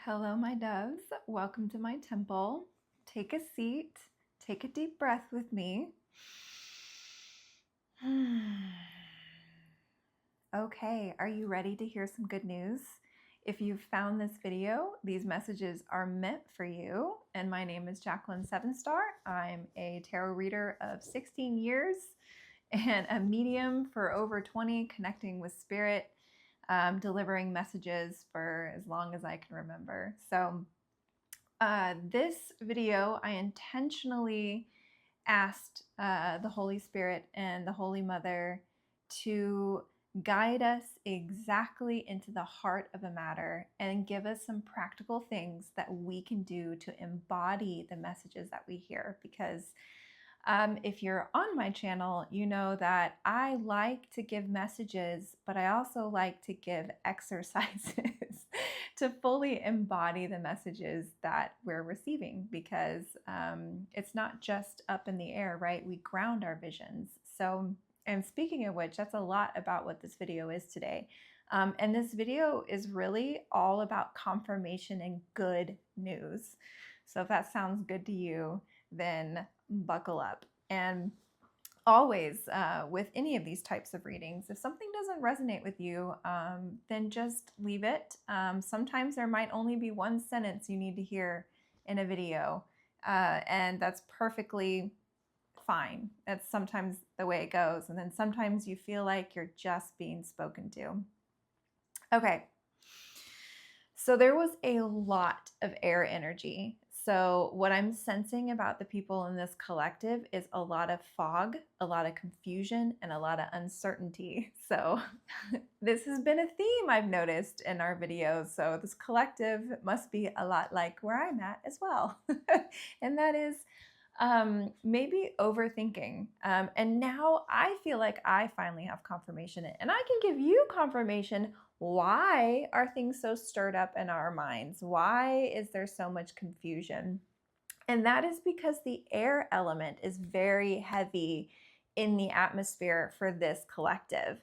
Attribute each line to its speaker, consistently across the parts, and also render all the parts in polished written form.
Speaker 1: Hello, my doves. Welcome to my temple. Take a seat, take a deep breath with me. Okay, are you ready to hear some good news? If you've found this video, these messages are meant for you. And my name is Jacqueline Sevenstar. I'm a tarot reader of 16 years and a medium for over 20, connecting with spirit, delivering messages for as long as I can remember. So this video, I intentionally asked the Holy Spirit and the Holy Mother to guide us exactly into the heart of a matter and give us some practical things that we can do to embody the messages that we hear. Because if you're on my channel, you know that I like to give messages, but I also like to give exercises to fully embody the messages that we're receiving, because it's not just up in the air, right? We ground our visions. So, and speaking of which, that's a lot about what this video is today. And this video is really all about confirmation and good news. So if that sounds good to you, then buckle up. And always with any of these types of readings, if something doesn't resonate with you, then just leave it. Sometimes there might only be one sentence you need to hear in a video, and that's perfectly fine. That's sometimes the way it goes. And then sometimes you feel like you're just being spoken to. Okay. So there was a lot of air energy. So what I'm sensing about the people in this collective is a lot of fog, a lot of confusion, and a lot of uncertainty. So this has been a theme I've noticed in our videos. So this collective must be a lot like where I'm at as well. And that is maybe overthinking. And now I feel like I finally have confirmation, and I can give you confirmation. Why are things so stirred up in our minds? Why is there so much confusion? And that is because the air element is very heavy in the atmosphere for this collective.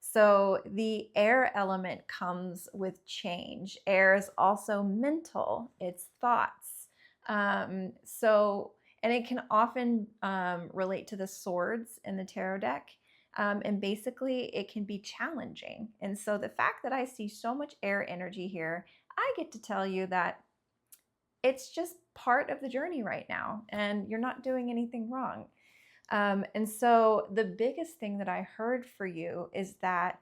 Speaker 1: So the air element comes with change. Air is also mental, it's thoughts. And it can often relate to the swords in the tarot deck. And basically, it can be challenging. And so the fact that I see so much air energy here, I get to tell you that it's just part of the journey right now, and you're not doing anything wrong. And so the biggest thing that I heard for you is that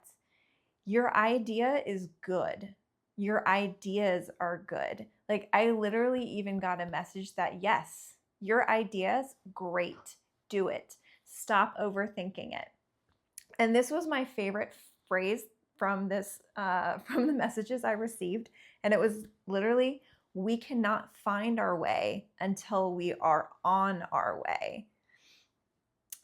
Speaker 1: your idea is good. Your ideas are good. Like, I literally even got a message that, yes, your ideas, great, do it. Stop overthinking it. And this was my favorite phrase from this, from the messages I received. And it was literally, we cannot find our way until we are on our way.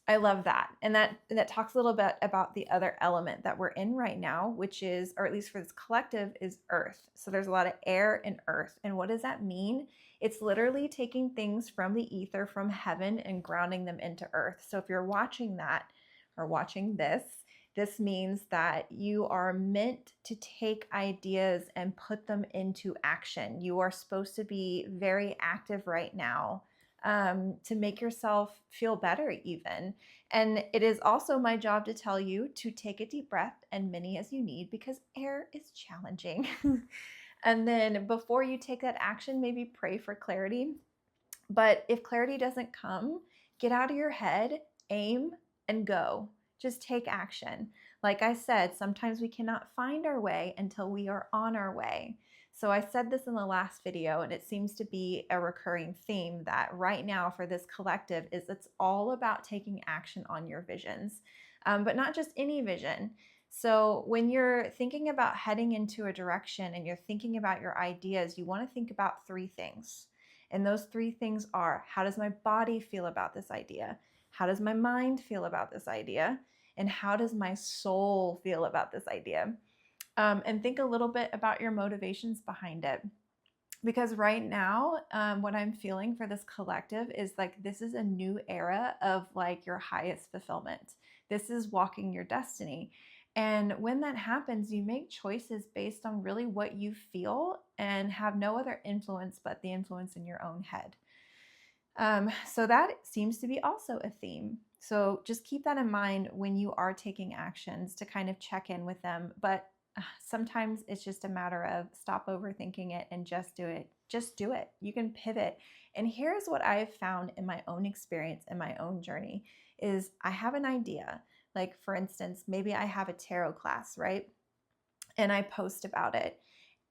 Speaker 1: I love that. And that talks a little bit about the other element that we're in right now, which is, or at least for this collective, is earth. So there's a lot of air and earth. And what does that mean? It's literally taking things from the ether, from heaven, and grounding them into earth. So if you're watching that or watching this, this means that you are meant to take ideas and put them into action. You are supposed to be very active right now. To make yourself feel better even. And it is also my job to tell you to take a deep breath, and many as you need, because air is challenging. And then before you take that action, maybe pray for clarity. But if clarity doesn't come, get out of your head, aim, and go. Just take action. Like I said, sometimes we cannot find our way until we are on our way. So I said this in the last video, and it seems to be a recurring theme that right now for this collective is it's all about taking action on your visions, but not just any vision. So when you're thinking about heading into a direction and you're thinking about your ideas, you want to think about three things. And those three things are, how does my body feel about this idea? How does my mind feel about this idea? And how does my soul feel about this idea? And think a little bit about your motivations behind it. Because right now, what I'm feeling for this collective is like, this is a new era of like your highest fulfillment. This is walking your destiny. And when that happens, you make choices based on really what you feel and have no other influence but the influence in your own head. So that seems to be also a theme. So just keep that in mind when you are taking actions to kind of check in with them. But sometimes it's just a matter of stop overthinking it and just do it. Just do it. You can pivot. And here's what I've found in my own experience and my own journey is I have an idea. Like for instance, maybe I have a tarot class, right? And I post about it.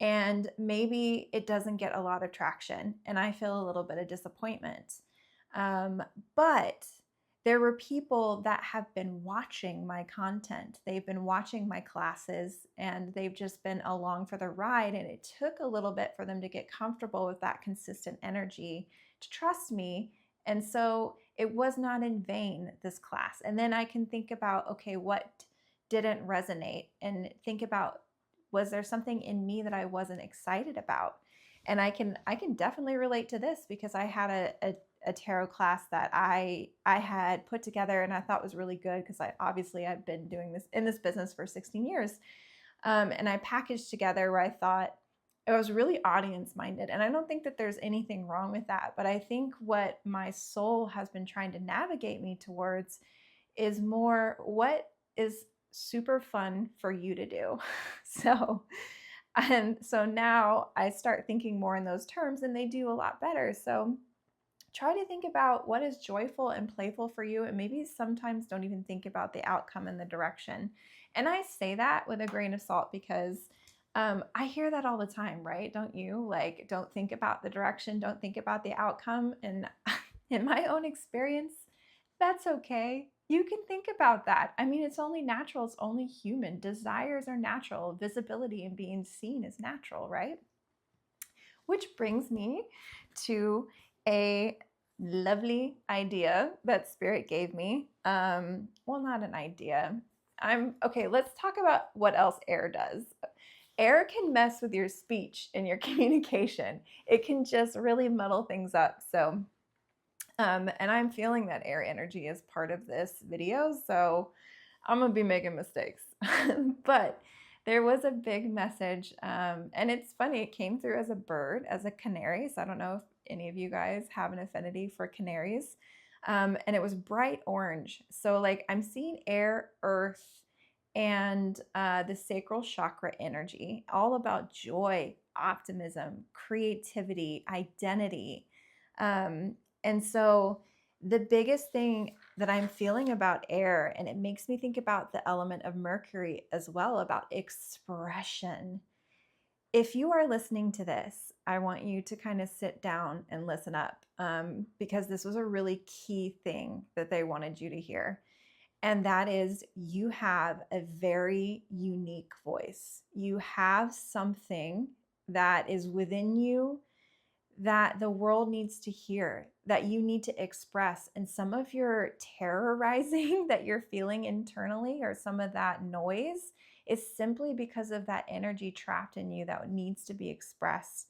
Speaker 1: And maybe it doesn't get a lot of traction and I feel a little bit of disappointment. But there were people that have been watching my content. They've been watching my classes and they've just been along for the ride. And it took a little bit for them to get comfortable with that consistent energy, to trust me. And so it was not in vain, this class. And then I can think about, okay, what didn't resonate, and think about, was there something in me that I wasn't excited about? And I can definitely relate to this because I had a tarot class that I had put together and I thought was really good because I've been doing this in this business for 16 years. And I packaged together where I thought it was really audience minded. And I don't think that there's anything wrong with that. But I think what my soul has been trying to navigate me towards is more what is super fun for you to do. So now I start thinking more in those terms and they do a lot better. So try to think about what is joyful and playful for you, and maybe sometimes don't even think about the outcome and the direction. And I say that with a grain of salt because I hear that all the time, right? Don't you? Like, don't think about the direction, don't think about the outcome. And in my own experience, that's okay. You can think about that. I mean, it's only natural, it's only human. Desires are natural, visibility and being seen is natural, right? Which brings me to a lovely idea that Spirit gave me. Well, not an idea. Okay, let's talk about what else air does. Air can mess with your speech and your communication. It can just really muddle things up. So and I'm feeling that air energy is part of this video, so I'm gonna be making mistakes. But there was a big message, and it's funny, it came through as a bird, as a canary. So I don't know if any of you guys have an affinity for canaries. And it was bright orange. So like I'm seeing air, earth, and the sacral chakra energy, all about joy, optimism, creativity, identity. And so the biggest thing that I'm feeling about air, and it makes me think about the element of Mercury as well, about expression. If you are listening to this, I want you to kind of sit down and listen up, because this was a really key thing that they wanted you to hear. And that is, you have a very unique voice. You have something that is within you that the world needs to hear, that you need to express. And some of your terrorizing that you're feeling internally, or some of that noise, is simply because of that energy trapped in you that needs to be expressed.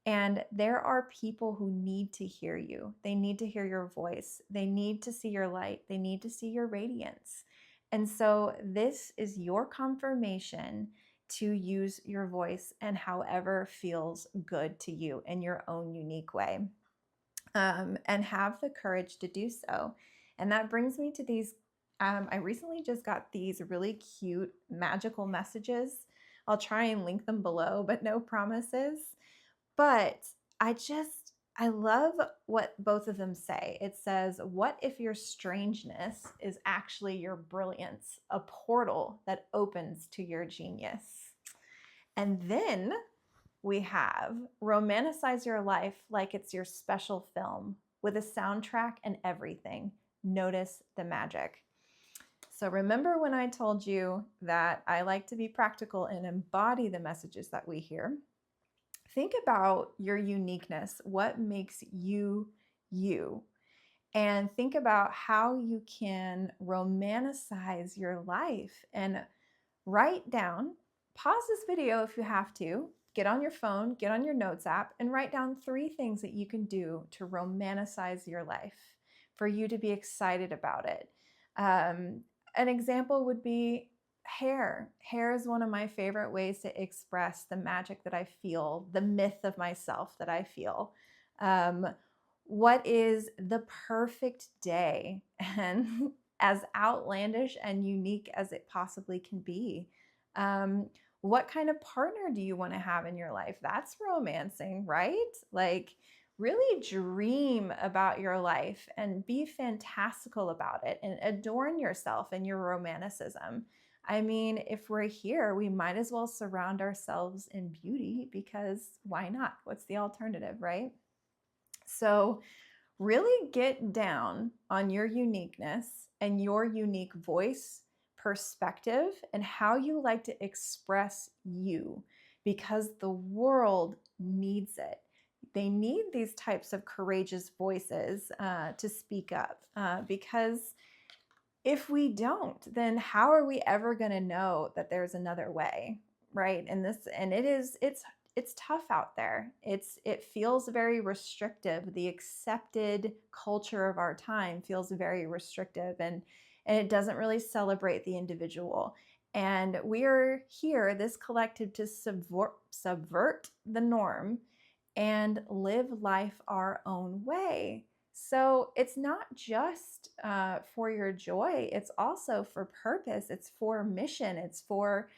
Speaker 1: And there are people who need to hear you. They need to hear your voice. They need to see your light. They need to see your radiance. And so this is your confirmation to use your voice and however feels good to you in your own unique way, and have the courage to do so. And that brings me to these. I recently just got these really cute magical messages. I'll try and link them below, but no promises. But I love what both of them say. It says, what if your strangeness is actually your brilliance, a portal that opens to your genius? And then we have romanticize your life like it's your special film with a soundtrack and everything. Notice the magic. So remember when I told you that I like to be practical and embody the messages that we hear? Think about your uniqueness, what makes you you, and think about how you can romanticize your life, and write down, pause this video if you have to, get on your phone, get on your notes app, and write down 3 things that you can do to romanticize your life for you to be excited about it. An example would be Hair is one of my favorite ways to express the magic that I feel, the myth of myself that I feel. Um, what is the perfect day? And as outlandish and unique as it possibly can be. Um, what kind of partner do you want to have in your life? That's romancing, right? Like, really dream about your life and be fantastical about it and adorn yourself and your romanticism. I mean, if we're here, we might as well surround ourselves in beauty, because why not? What's the alternative, right? So, really get down on your uniqueness and your unique voice, perspective, and how you like to express you, because the world needs it. They need these types of courageous voices to speak up, because if we don't, then how are we ever going to know that there's another way, right? It's tough out there. It feels very restrictive. The accepted culture of our time feels very restrictive, and it doesn't really celebrate the individual. And we are here, this collective, to subvert the norm and live life our own way. So it's not just for your joy, it's also for purpose, it's for mission, it's for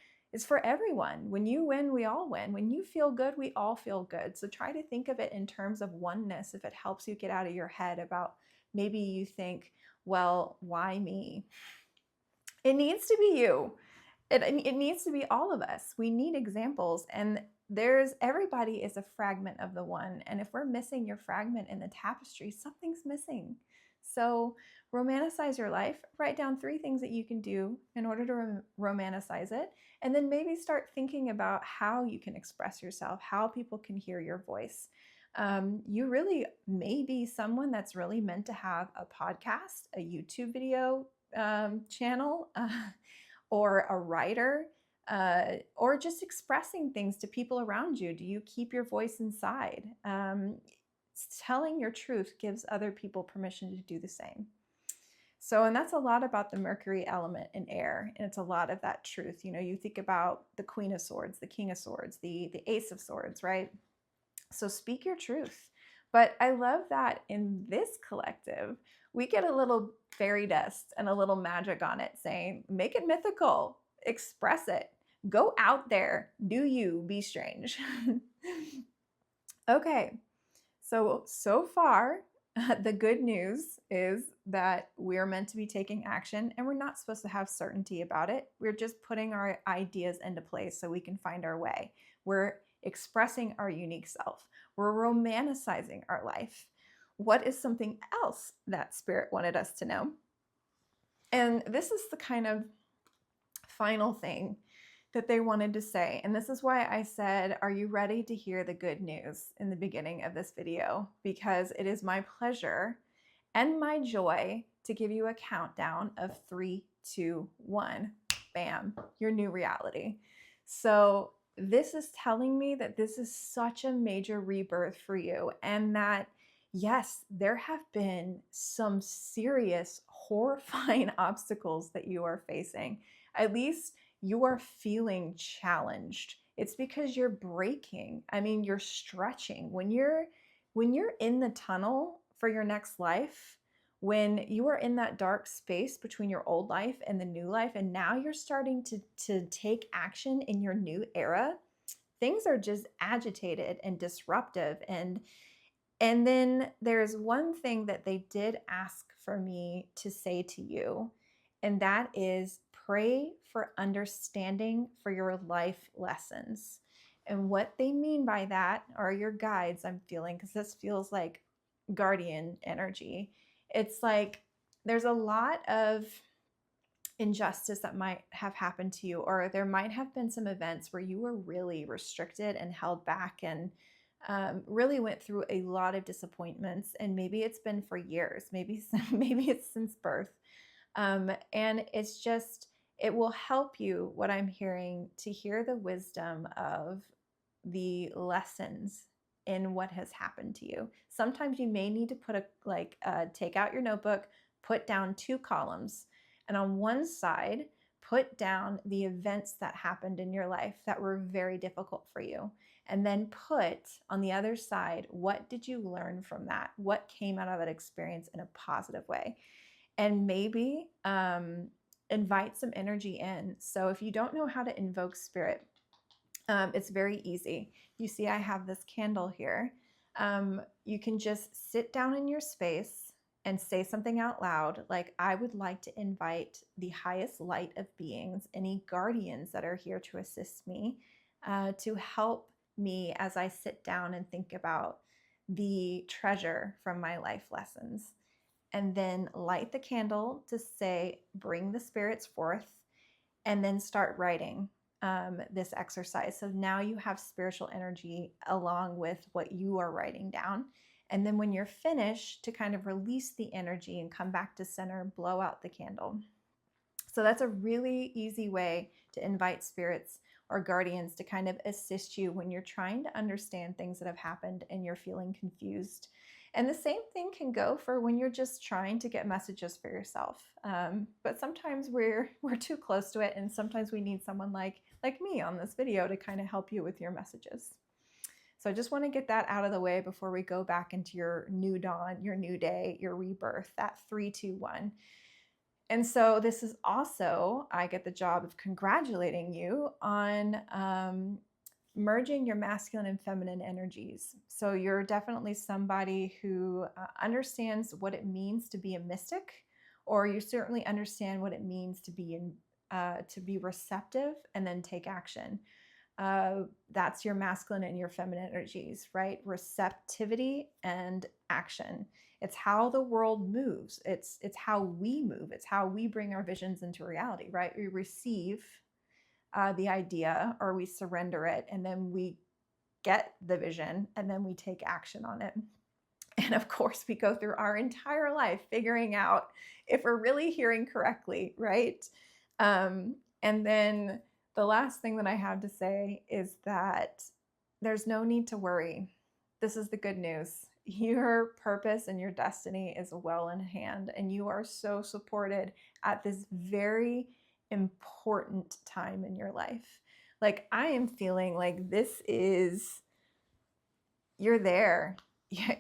Speaker 1: everyone. When you win, we all win. When you feel good, we all feel good. So try to think of it in terms of oneness, if it helps you get out of your head about maybe you think, well, why me? It needs to be you. It needs to be all of us. We need examples, and everybody is a fragment of the one. And if we're missing your fragment in the tapestry, something's missing. So romanticize your life. Write down 3 things that you can do in order to romanticize it, and then maybe start thinking about how you can express yourself, how people can hear your voice. You really may be someone that's really meant to have a podcast, a YouTube video channel, or a writer, or just expressing things to people around you. Do you keep your voice inside? Telling your truth gives other people permission to do the same. So, and that's a lot about the Mercury element in air, and it's a lot of that truth. You know, you think about the Queen of Swords, the King of Swords, the Ace of Swords, right? So speak your truth. But I love that in this collective, we get a little fairy dust and a little magic on it, saying, make it mythical, express it, go out there, do you, be strange. Okay, so far, the good news is that we're meant to be taking action, and we're not supposed to have certainty about it. We're just putting our ideas into place so we can find our way. We're expressing our unique self. We're romanticizing our life. What is something else that Spirit wanted us to know? And this is the kind of final thing that they wanted to say. And this is why I said, are you ready to hear the good news in the beginning of this video? Because it is my pleasure and my joy to give you a countdown of 3, 2, 1. Bam, your new reality. So this is telling me that this is such a major rebirth for you, and that yes, there have been some serious, horrifying obstacles that you are facing. At least you are feeling challenged. It's because you're breaking. I mean, you're stretching. When you're in the tunnel for your next life, when you are in that dark space between your old life and the new life, and now you're starting to take action in your new era, things are just agitated and disruptive. And then there's one thing that they did ask for me to say to you, and that is pray for understanding for your life lessons. And what they mean by that are your guides, I'm feeling, because this feels like guardian energy. It's like there's a lot of injustice that might have happened to you, or there might have been some events where you were really restricted and held back, and really went through a lot of disappointments. And maybe it's been for years, maybe it's since birth. And it's just, it will help you, what I'm hearing, to hear the wisdom of the lessons in what has happened to you. Sometimes you may need to put take out your notebook, put down 2 columns, and on one side, put down the events that happened in your life that were very difficult for you. And then put on the other side, what did you learn from that? What came out of that experience in a positive way? And maybe invite some energy in. So if you don't know how to invoke spirit, it's very easy. You see, I have this candle here. You can just sit down in your space and say something out loud, like, I would like to invite the highest light of beings, any guardians that are here to assist me, to help me as I sit down and think about the treasure from my life lessons. And then light the candle to say, bring the spirits forth, and then start writing this exercise. So now you have spiritual energy along with what you are writing down. And then when you're finished, to kind of release the energy and come back to center, blow out the candle. So that's a really easy way to invite spirits or guardians to kind of assist you when you're trying to understand things that have happened and you're feeling confused. And the same thing can go for when you're just trying to get messages for yourself. But sometimes we're too close to it, and sometimes we need someone like me on this video to kind of help you with your messages. So I just want to get that out of the way before we go back into your new dawn, your new day, your rebirth, that 3, 2, 1. And so this is also, I get the job of congratulating you on merging your masculine and feminine energies. So you're definitely somebody who understands what it means to be a mystic, or you certainly understand what it means to be receptive and then take action. That's your masculine and your feminine energies, right? Receptivity and action. It's how the world moves. It's how we move. It's how we bring our visions into reality, right? We receive the idea, or we surrender it, and then we get the vision, and then we take action on it. And of course, we go through our entire life figuring out if we're really hearing correctly, right? And then the last thing that I have to say is that there's no need to worry. This is the good news. Your purpose and your destiny is well in hand, and you are so supported at this very important time in your life. Like, I am feeling like you're there.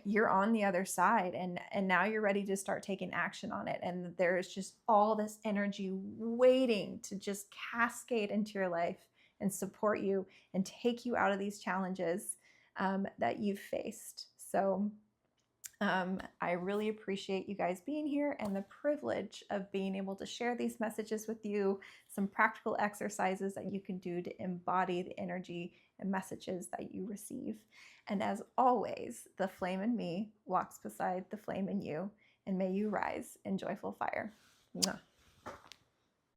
Speaker 1: You're on the other side, and now you're ready to start taking action on it. And there's just all this energy waiting to just cascade into your life and support you and take you out of these challenges that you've faced. So I really appreciate you guys being here and the privilege of being able to share these messages with you, some practical exercises that you can do to embody the energy and messages that you receive. And as always, the flame in me walks beside the flame in you, and may you rise in joyful fire. Mwah.